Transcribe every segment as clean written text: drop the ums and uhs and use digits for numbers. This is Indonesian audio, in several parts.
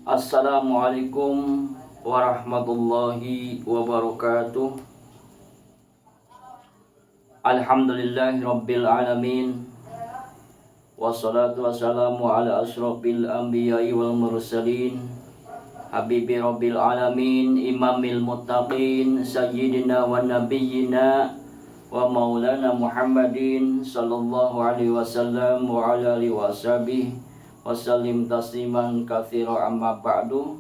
Assalamualaikum warahmatullahi wabarakatuh. Alhamdulillahi rabbil alamin. Wassalatu wassalamu ala asyrafil anbiya'i wal mursalin. Habibi rabbil alamin, imamil muttaqin, sayyidina wa nabiyyina wa maulana Muhammadin sallallahu alaihi wasallam wa ala alihi washabihi wasallim tasliman katsira, amma ba'du.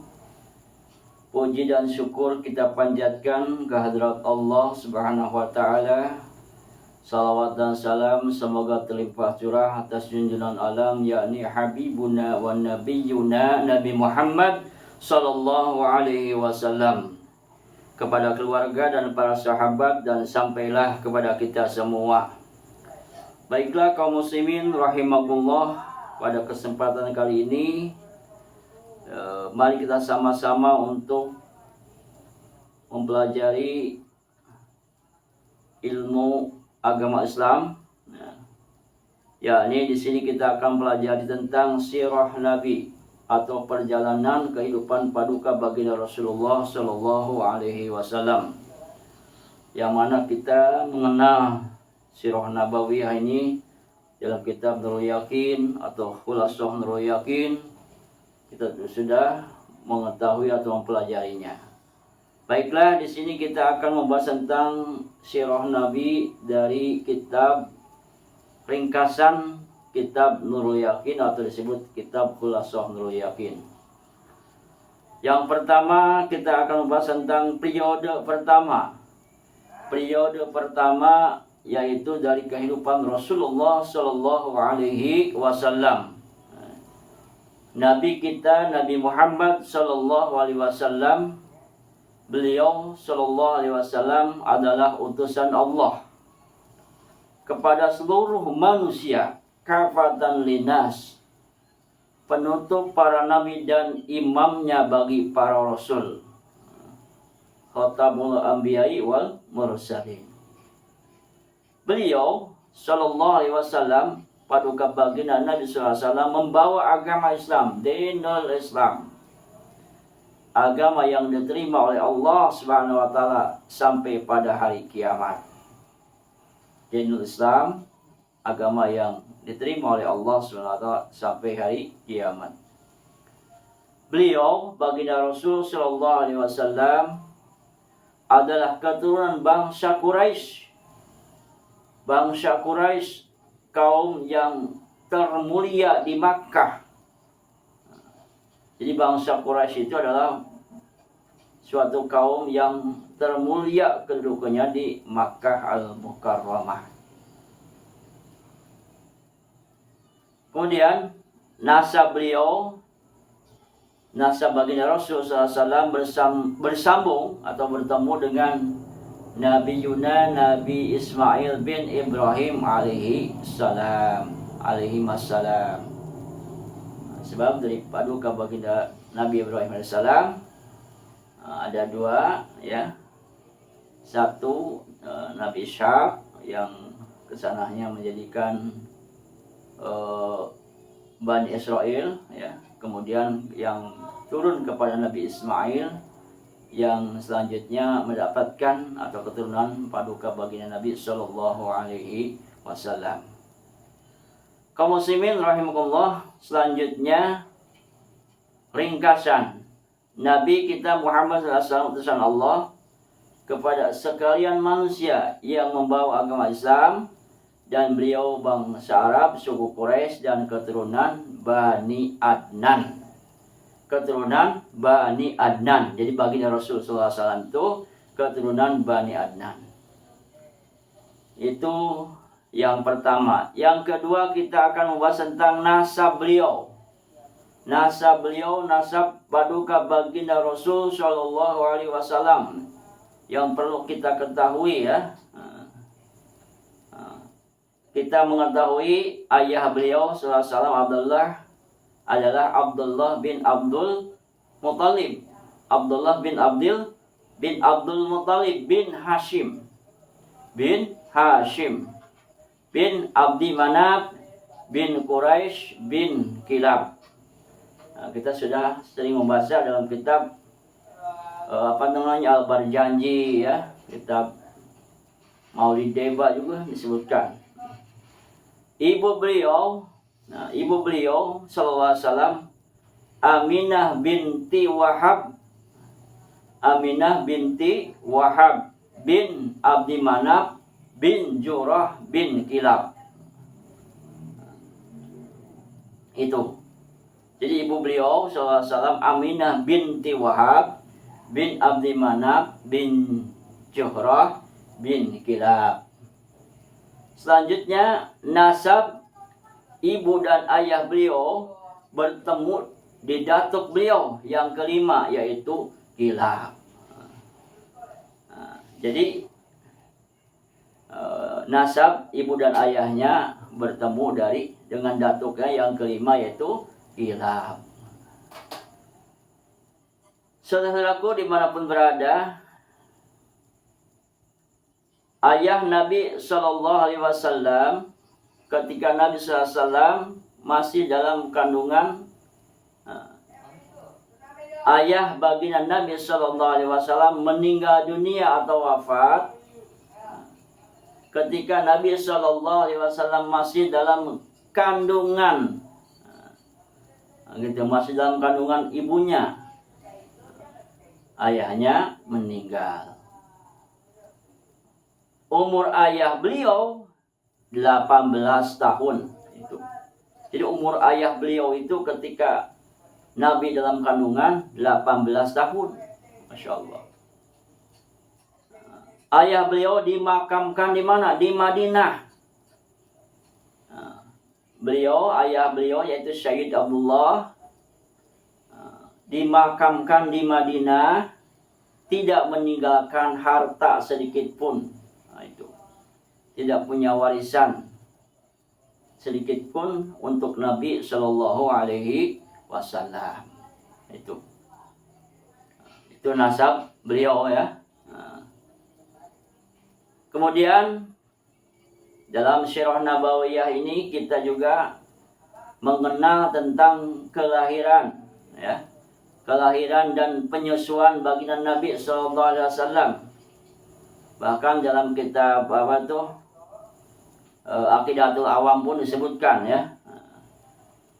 Puji dan syukur kita panjatkan kehadirat Allah Subhanahu wa taala. Salawat dan salam semoga terlimpah curah atas junjungan alam, yakni habibuna wa nabiyyuna Nabi Muhammad sallallahu alaihi wasallam, kepada keluarga dan para sahabat, dan sampailah kepada kita semua. Baiklah kaum muslimin rahimakumullah, pada kesempatan kali ini mari kita sama-sama untuk mempelajari ilmu agama Islam. Yakni di sini kita akan pelajari tentang sirah Nabi atau perjalanan kehidupan paduka baginda Rasulullah Shallallahu Alaihi Wasallam, yang mana kita mengenal sirah Nabawiyah ini dalam kitab Nurul Yakin atau Khulasah Nurul Yakin. Kita sudah mengetahui atau mempelajarinya. Baiklah, di sini kita akan membahas tentang sirah Nabi dari kitab ringkasan kitab Nurul Yakin atau disebut kitab Khulasah Nurul Yakin. Yang pertama kita akan membahas tentang periode pertama. Periode pertama yaitu dari kehidupan Rasulullah Shallallahu Alaihi Wasallam. Nabi kita Nabi Muhammad Shallallahu Alaihi Wasallam, beliau Shallallahu Alaihi Wasallam adalah utusan Allah kepada seluruh manusia, kafatan linas, penutup para nabi dan imamnya bagi para rasul, khatamul anbiya'i wal mursalin. Beliau Sallallahu Alaihi Wasallam, paduka baginda Nabi Sallallahu Alaihi Wasallam, membawa agama Islam, dinul Islam, agama yang diterima oleh Allah Subhanahu Wa Taala sampai pada hari kiamat. Dinul Islam, agama yang diterima oleh Allah Subhanahu Wa Taala sampai hari kiamat. Beliau baginda Rasul Sallallahu Alaihi Wasallam adalah keturunan bangsa Quraisy. Bangsa Quraisy, kaum yang termulia di Makkah. Jadi bangsa Quraisy itu adalah suatu kaum yang termulia kedudukannya di Makkah Al-Mukarramah. Kemudian nasab beliau, nasab baginda Rasul SAW bersambung atau bertemu dengan Nabi Yuna Nabi Ismail bin Ibrahim alaihi wassalam. Sebab dari paduka baginda Nabi Ibrahim alaihi salam ada dua, ya. Satu Nabi Ishaq yang kesananya menjadikan Bani Israel, ya. Kemudian yang turun kepada Nabi Ismail, yang selanjutnya mendapatkan atau keturunan paduka baginda Nabi Sallallahu Alaihi Wasallam. Kaum muslimin rahimakumullah, selanjutnya ringkasan Nabi kita Muhammad SAW, utusan Allah kepada sekalian manusia yang membawa agama Islam, dan beliau bangsa Arab, suku Quraisy, dan keturunan Bani Adnan. Keturunan Bani Adnan. Jadi baginda Rasul SAW itu keturunan Bani Adnan. Itu yang pertama. Yang kedua kita akan membahas tentang nasab beliau. Nasab beliau, nasab paduka baginda Rasul Shallallahu Alaihi Wasallam, yang perlu kita ketahui, ya. Kita mengetahui ayah beliau Sallallahu Alaihi Wasallam adalah Abdullah bin Abdul Muttalib. Abdullah bin Abdul Muttalib bin Hashim bin Abdi Manaf bin Quraisy bin Kilab. Kita sudah sering membaca dalam kitab Al-Barjanji ya, kitab Maulid Deba juga disebutkan. Ibu beliau sallallahu alaihi wasallam Aminah binti Wahab bin Abdi Manaf bin Jurah bin Kilab. Itu. Jadi ibu beliau sallallahu alaihi wasallam Aminah binti Wahab bin Abdi Manaf bin Jurah bin Kilab. Selanjutnya nasab ibu dan ayah beliau bertemu di datuk beliau yang kelima, yaitu Kilab. Jadi nasab ibu dan ayahnya bertemu dengan datuknya yang kelima, yaitu Kilab. Saudaraku dimanapun berada, ayah Nabi Shallallahu Alaihi Wasallam ketika Nabi Sallallahu Alaihi Wasallam masih dalam kandungan, ayah baginda Nabi Shallallahu Alaihi Wasallam meninggal dunia atau wafat ketika Nabi Shallallahu Alaihi Wasallam masih dalam kandungan, masih dalam kandungan ibunya, ayahnya meninggal. Umur ayah beliau 18 tahun itu. Jadi umur ayah beliau itu ketika Nabi dalam kandungan 18 tahun. Masya Allah. Ayah beliau dimakamkan di mana? Di Madinah. Ayah beliau yaitu Syed Abdullah dimakamkan di Madinah, tidak meninggalkan harta sedikit pun. Itu. Tidak punya warisan sedikit pun untuk Nabi Shallallahu Alaihi Wasallam. Itu nasab beliau ya. Kemudian dalam Sirah Nabawiyah ini kita juga mengenal tentang kelahiran ya, kelahiran dan penyusuan baginda Nabi Sallallahu Alaihi Wasallam. Bahkan dalam kitab Aqidatul Awam pun disebutkan ya.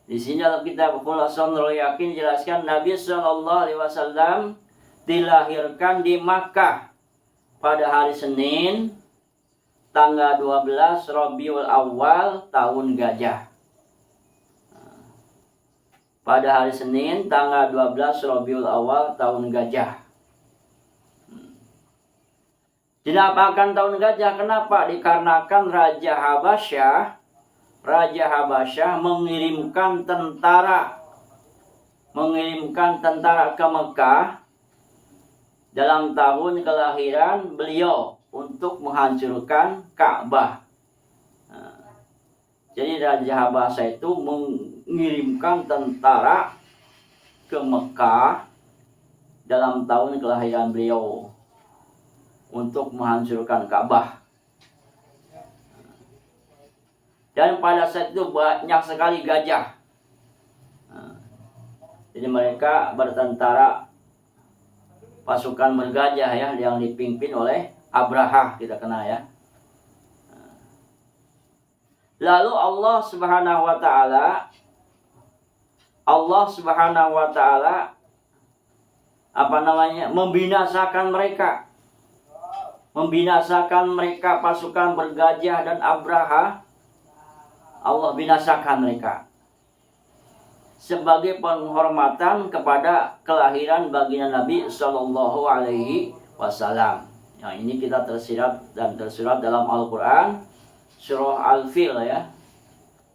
Di sini dalam kitab Khulasatul Yakin jelaskan Nabi Sallallahu Alaihi Wasallam dilahirkan di Makkah pada hari Senin tanggal 12 Rabiul Awal tahun Gajah. Pada hari Senin tanggal 12 Rabiul Awal tahun Gajah. Dinamakan tahun Gajah kenapa? Dikarenakan Raja Habasyah mengirimkan tentara ke Mekah dalam tahun kelahiran beliau untuk menghancurkan Ka'bah. Jadi Raja Habasyah itu mengirimkan tentara ke Mekah dalam tahun kelahiran beliau untuk menghancurkan Ka'bah. Dan pada saat itu banyak sekali gajah. Jadi mereka bertentara, pasukan bergajah ya, yang dipimpin oleh Abraha, kita kenal ya. Lalu Allah Subhanahu wa taala membinasakan mereka pasukan bergajah dan Abraha. Allah binasakan mereka sebagai penghormatan kepada kelahiran baginda Nabi Sallallahu Alaihi Wasallam. Nah, ini kita tersirat dalam Al-Quran surah Al-Fil ya.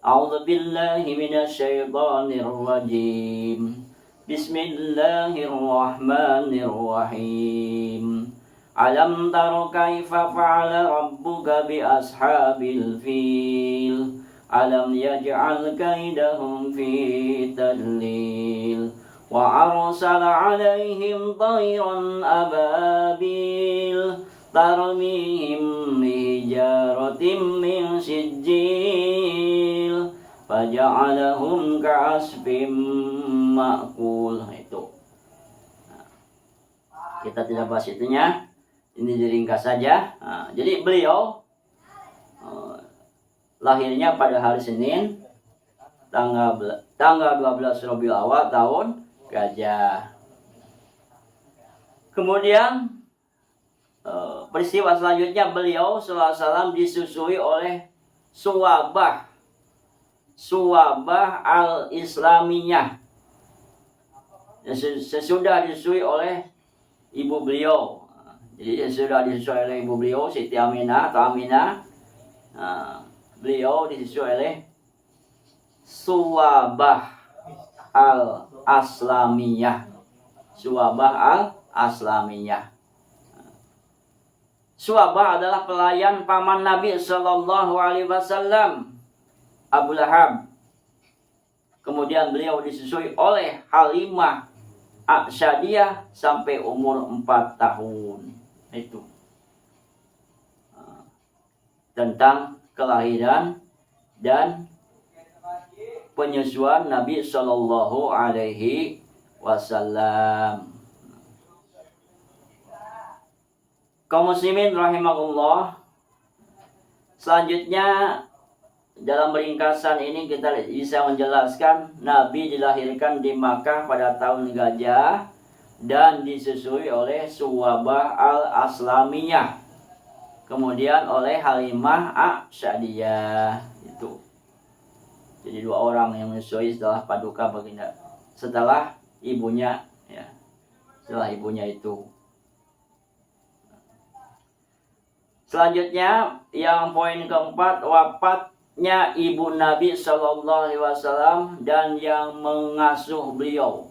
A'udzu billahi minasyaitonir rajim. Bismillahirrahmanirrahim. Alam tara kaifa fa'ala rabbuka bi ashabil fil. Alam yaj'al kaidahum fi tadlil. Wa arsala 'alaihim tayran ababil tarmihim bijaratin min sijil faja'alahum ka'asfim ma'kul. Itu. Nah, kita tidak bahas itunya. Ini diringkas saja. Nah, jadi beliau lahirnya pada hari Senin tanggal 12 Rabiul Awal tahun Gajah. Kemudian peristiwa selanjutnya beliau sallallahu alaihi wasallam disusui oleh Suwabah al-Islamiyah. Sesudah disusui oleh ibu beliau. Jadi sesudah disusui oleh ibu beliau Siti Aminah atau Aminah. Beliau disusui oleh Suwabah al-Aslamiyah. Suwabah al-Aslamiyah. Suwabah adalah pelayan paman Nabi Sallallahu Alaihi Wasallam, Abu Lahab. Kemudian beliau disusui oleh Halimah A'syadiyah sampai umur 4 tahun. Itu tentang kelahiran dan penyusuan Nabi Sallallahu Alaihi Wasallam. Kaum muslimin rahimahullah. Selanjutnya dalam ringkasan ini kita bisa menjelaskan Nabi dilahirkan di Makkah pada tahun Gajah dan disusui oleh Suwabah al-Aslamiyah. Kemudian oleh Halimah A'syadiyah. Itu. Jadi 2 orang yang menyusui setelah paduka baginda. Setelah ibunya, ya. Setelah ibunya itu. Selanjutnya yang poin keempat, wafatnya ibu Nabi Sallallahu Alaihi Wasallam dan yang mengasuh beliau.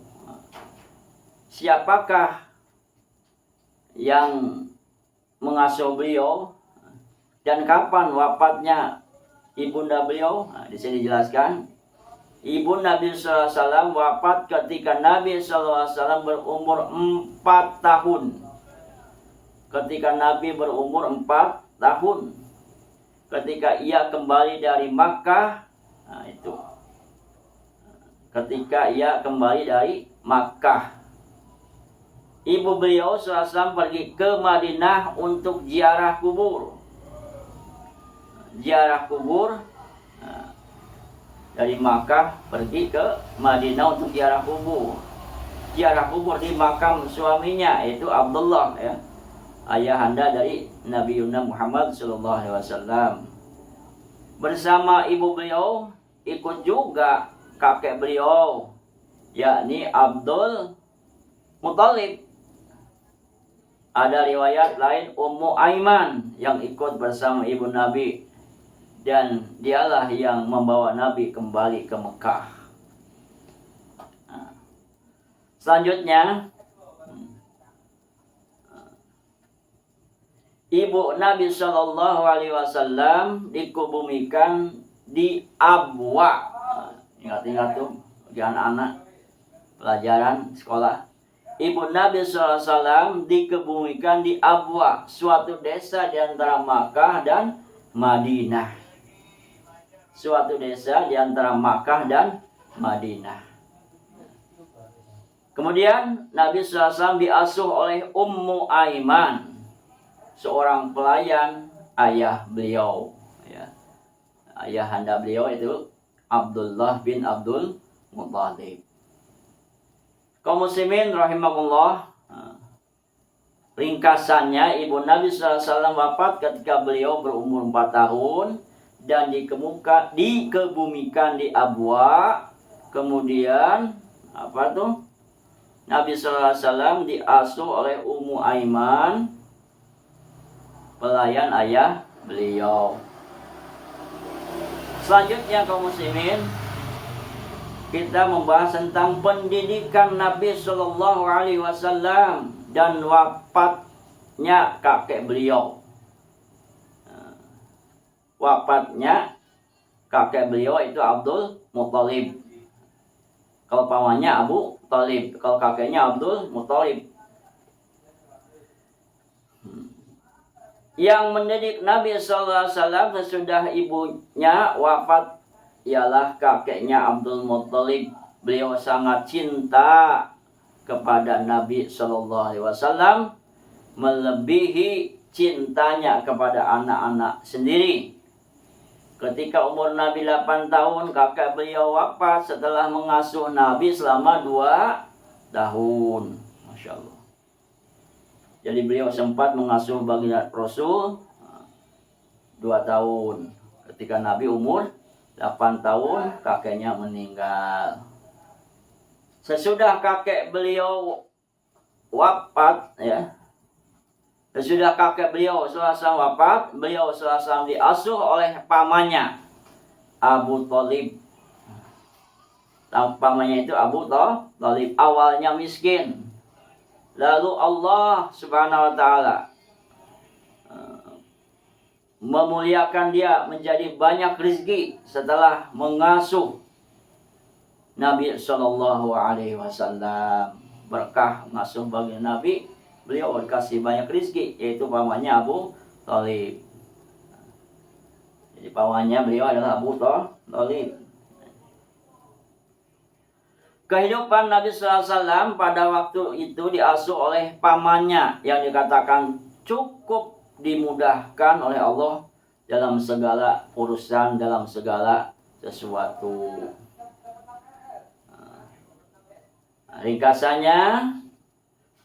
Siapakah yang mengasuh beliau dan kapan wafatnya ibunda beliau? Nah, di sini dijelaskan. Ibu Nabi Sallallahu Alaihi Wasallam wafat ketika Nabi Sallallahu Alaihi Wasallam berumur 4 tahun. Ketika Nabi berumur 4 tahun, ketika ia kembali dari Makkah, nah itu, ketika ia kembali dari Makkah, ibu beliau SAW pergi ke Madinah untuk ziarah kubur. Ziarah kubur, nah, dari Makkah pergi ke Madinah untuk ziarah kubur. Ziarah kubur di makam suaminya, yaitu Abdullah, ya, ayahanda dari Nabi Muhammad Sallallahu Alaihi Wasallam. Bersama ibu beliau ikut juga kakek beliau, yakni Abdul Muthalib. Ada riwayat lain Ummu Aiman yang ikut bersama ibu Nabi, dan dialah yang membawa Nabi kembali ke Mekah. Selanjutnya, ibu Nabi Sallallahu Alaihi Wasallam dikubumikan di Abwa. Ingat-ingat tuh, bagi anak-anak pelajaran sekolah. Ibu Nabi Sallallahu Alaihi Wasallam dikubumikan di Abwa, suatu desa di antara Makkah dan Madinah. Suatu desa di antara Makkah dan Madinah. Kemudian Nabi Sallallahu Alaihi Wasallam diasuh oleh Ummu Aiman, seorang pelayan ayah beliau, ya. Ayahanda beliau itu Abdullah bin Abdul Muthalib. Kaum muslimin rahimahullah, ringkasannya ibu Nabi SAW wafat ketika beliau berumur 4 tahun dan dikebumikan di Abwa. Kemudian apa tuh? Nabi SAW diasuh oleh Ummu Aiman, pelayan ayah beliau. Selanjutnya kaum muslimin, kita membahas tentang pendidikan Nabi Sallallahu Alaihi Wasallam dan wafatnya kakek beliau. Wafatnya kakek beliau itu Abdul Muthalib. Kalau pamannya Abu Thalib, kalau kakeknya Abdul Muthalib. Yang mendidik Nabi Sallallahu Alaihi Wasallam sesudah ibunya wafat ialah kakeknya Abdul Muthalib, beliau sangat cinta kepada Nabi Shallallahu Alaihi Wasallam melebihi cintanya kepada anak-anak sendiri. Ketika umur Nabi 8 tahun, kakek beliau wafat setelah mengasuh Nabi selama 2 tahun. Masya Allah. Jadi beliau sempat mengasuh baginda Rasul 2 tahun. Ketika Nabi umur 8 tahun, kakeknya meninggal. Sesudah kakek beliau wafat, ya, sesudah kakek beliau SAW wafat, beliau SAW diasuh oleh pamannya Abu Thalib. Pamannya itu Abu Thalib, awalnya miskin. Lalu Allah Subhanahu wa Ta'ala memuliakan dia menjadi banyak rezeki setelah mengasuh Nabi Shallallahu Alaihi Wasallam. Berkah mengasuh baginda Nabi, beliau dikasih banyak rezeki, yaitu pamannya Abu Thalib. Jadi pamannya beliau adalah Abu Thalib. Kehidupan Nabi SAW pada waktu itu diasuh oleh pamannya yang dikatakan cukup dimudahkan oleh Allah dalam segala urusan, dalam segala sesuatu. Ringkasannya,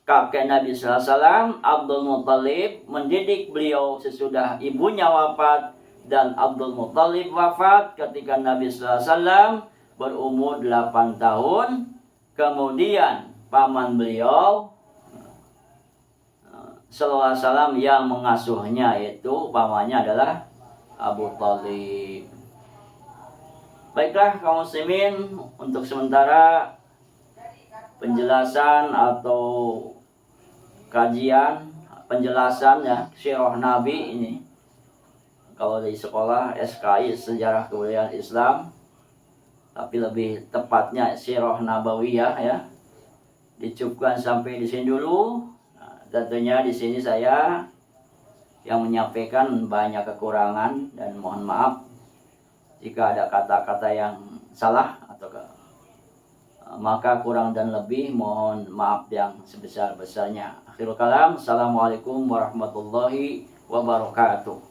kakek Nabi SAW, Abdul Muthalib, mendidik beliau sesudah ibunya wafat, dan Abdul Muthalib wafat ketika Nabi SAW berumur 8 tahun. Kemudian paman beliau Sallallahu Alaihi Wasallam yang mengasuhnya, yaitu pamannya adalah Abu Thalib. Baiklah kaum muslimin, untuk sementara penjelasan atau kajian penjelasan ya sirah Nabi ini, kalau di sekolah SKI Sejarah Kebudayaan Islam, tapi lebih tepatnya sirah Nabawiyah ya, dicukupkan sampai di sini dulu. Nah, tentunya di sini saya yang menyampaikan banyak kekurangan dan mohon maaf jika ada kata-kata yang salah atau maka kurang dan lebih mohon maaf yang sebesar-besarnya. Akhirul kalam, assalamualaikum warahmatullahi wabarakatuh.